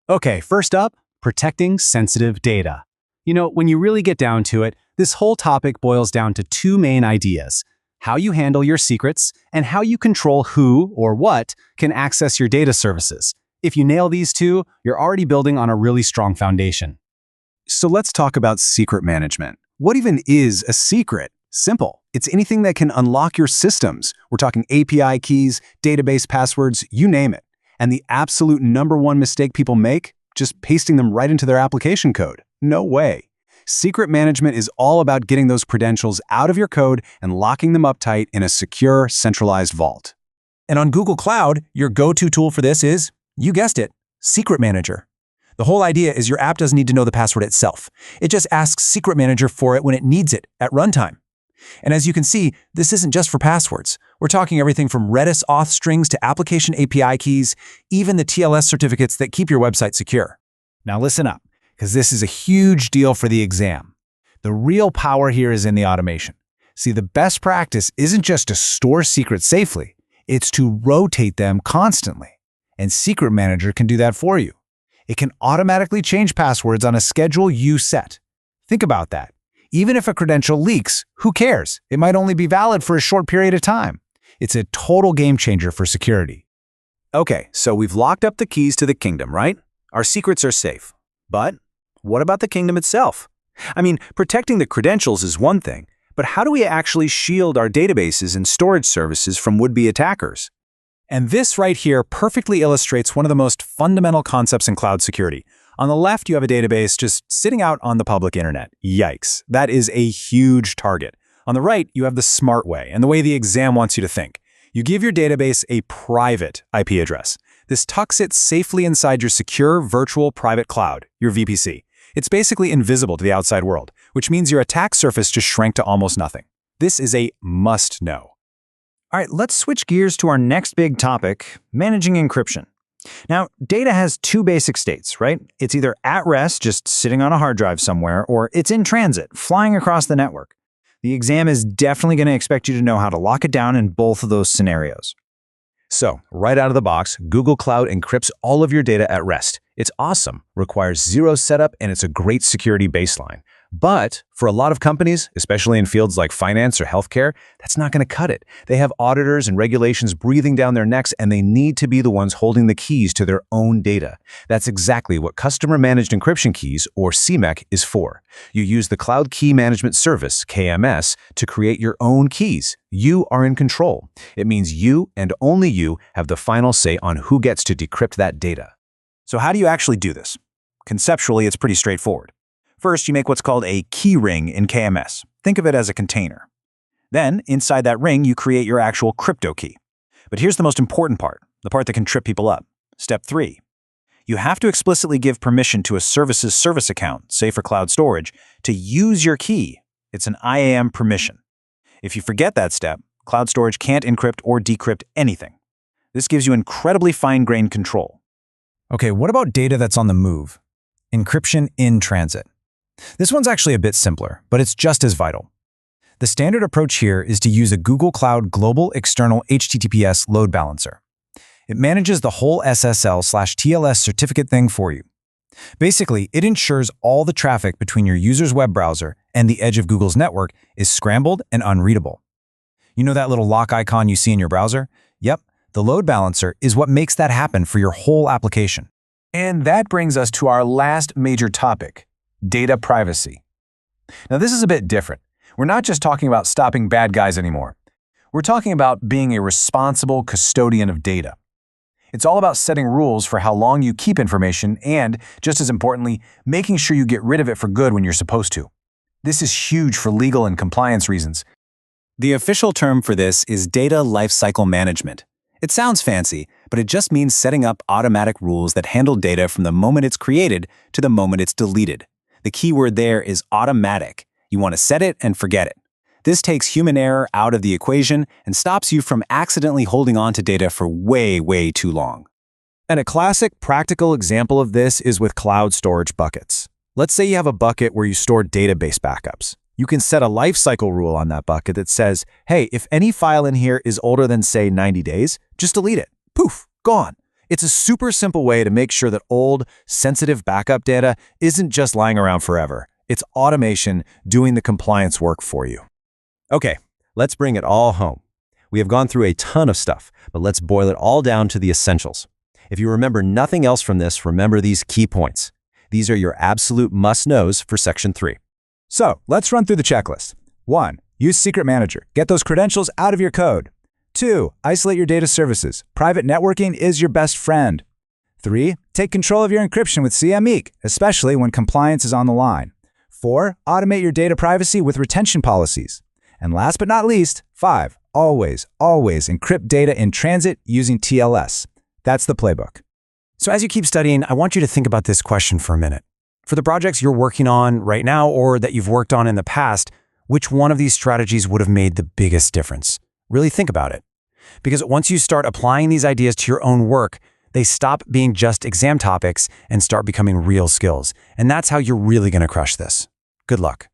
Okay, first up, protecting sensitive data. When you really get down to it, this whole topic boils down to two main ideas: how you handle your secrets and how you control who or what can access your data services. If you nail these two, you're already building on a really strong foundation. So let's talk about secret management. What even is a secret? Simple. It's anything that can unlock your systems. We're talking API keys, database passwords, you name it. And the absolute number one mistake people make? Just pasting them right into their application code. No way. Secret management is all about getting those credentials out of your code and locking them up tight in a secure, centralized vault. And on Google Cloud, your go-to tool for this is, you guessed it, Secret Manager. The whole idea is your app doesn't need to know the password itself. It just asks Secret Manager for it when it needs it at runtime. And as you can see, this isn't just for passwords. We're talking everything from Redis auth strings to application API keys, even the TLS certificates that keep your website secure. Now listen up, because this is a huge deal for the exam. The real power here is in the automation. See, the best practice isn't just to store secrets safely, it's to rotate them constantly. And Secret Manager can do that for you. It can automatically change passwords on a schedule you set. Think about that. Even if a credential leaks, who cares? It might only be valid for a short period of time. It's a total game changer for security. Okay, so we've locked up the keys to the kingdom, right? Our secrets are safe. But what about the kingdom itself? I mean, protecting the credentials is one thing, but how do we actually shield our databases and storage services from would-be attackers? And this right here perfectly illustrates one of the most fundamental concepts in cloud security. On the left, you have a database just sitting out on the public internet. Yikes, that is a huge target. On the right, you have the smart way, and the way the exam wants you to think. You give your database a private IP address. This tucks it safely inside your secure virtual private cloud, your VPC. It's basically invisible to the outside world, which means your attack surface just shrank to almost nothing. This is a must-know. All right, let's switch gears to our next big topic, managing encryption. Now, data has two basic states, right? It's either at rest, just sitting on a hard drive somewhere, or it's in transit, flying across the network. The exam is definitely going to expect you to know how to lock it down in both of those scenarios. So, right out of the box, Google Cloud encrypts all of your data at rest. It's awesome, requires zero setup, and it's a great security baseline. But for a lot of companies, especially in fields like finance or healthcare, that's not going to cut it. They have auditors and regulations breathing down their necks, and they need to be the ones holding the keys to their own data. That's exactly what Customer Managed Encryption Keys, or CMEK, is for. You use the Cloud Key Management Service, KMS, to create your own keys. You are in control. It means you and only you have the final say on who gets to decrypt that data. So how do you actually do this? Conceptually, it's pretty straightforward. First, you make what's called a key ring in KMS. Think of it as a container. Then, inside that ring, you create your actual crypto key. But here's the most important part, the part that can trip people up. Step 3. You have to explicitly give permission to a service's service account, say for cloud storage, to use your key. It's an IAM permission. If you forget that step, cloud storage can't encrypt or decrypt anything. This gives you incredibly fine-grained control. Okay, what about data that's on the move? Encryption in transit. This one's actually a bit simpler, but it's just as vital. The standard approach here is to use a Google Cloud Global External HTTPS load balancer. It manages the whole SSL/TLS certificate thing for you. Basically, it ensures all the traffic between your user's web browser and the edge of Google's network is scrambled and unreadable. You know that little lock icon you see in your browser? Yep, the load balancer is what makes that happen for your whole application. And that brings us to our last major topic: data privacy. Now, this is a bit different. We're not just talking about stopping bad guys anymore. We're talking about being a responsible custodian of data. It's all about setting rules for how long you keep information and, just as importantly, making sure you get rid of it for good when you're supposed to. This is huge for legal and compliance reasons. The official term for this is data lifecycle management. It sounds fancy, but it just means setting up automatic rules that handle data from the moment it's created to the moment it's deleted. The key word there is automatic. You want to set it and forget it. This takes human error out of the equation and stops you from accidentally holding on to data for way, way too long. And a classic practical example of this is with cloud storage buckets. Let's say you have a bucket where you store database backups. You can set a lifecycle rule on that bucket that says, hey, if any file in here is older than, say, 90 days, just delete it. Poof, gone. It's a super simple way to make sure that old, sensitive backup data isn't just lying around forever. It's automation doing the compliance work for you. Okay, let's bring it all home. We have gone through a ton of stuff, but let's boil it all down to the essentials. If you remember nothing else from this, remember these key points. These are your absolute must-knows for Section 3. So let's run through the checklist. 1. Use Secret Manager. Get those credentials out of your code. 2. Isolate your data services. Private networking is your best friend. 3. Take control of your encryption with CMEek, especially when compliance is on the line. 4. Automate your data privacy with retention policies. And last but not least, 5. Always encrypt data in transit using TLS. That's the playbook. So as you keep studying, I want you to think about this question for a minute. For the projects you're working on right now or that you've worked on in the past, which one of these strategies would have made the biggest difference? Really think about it. Because once you start applying these ideas to your own work, they stop being just exam topics and start becoming real skills. And that's how you're really going to crush this. Good luck.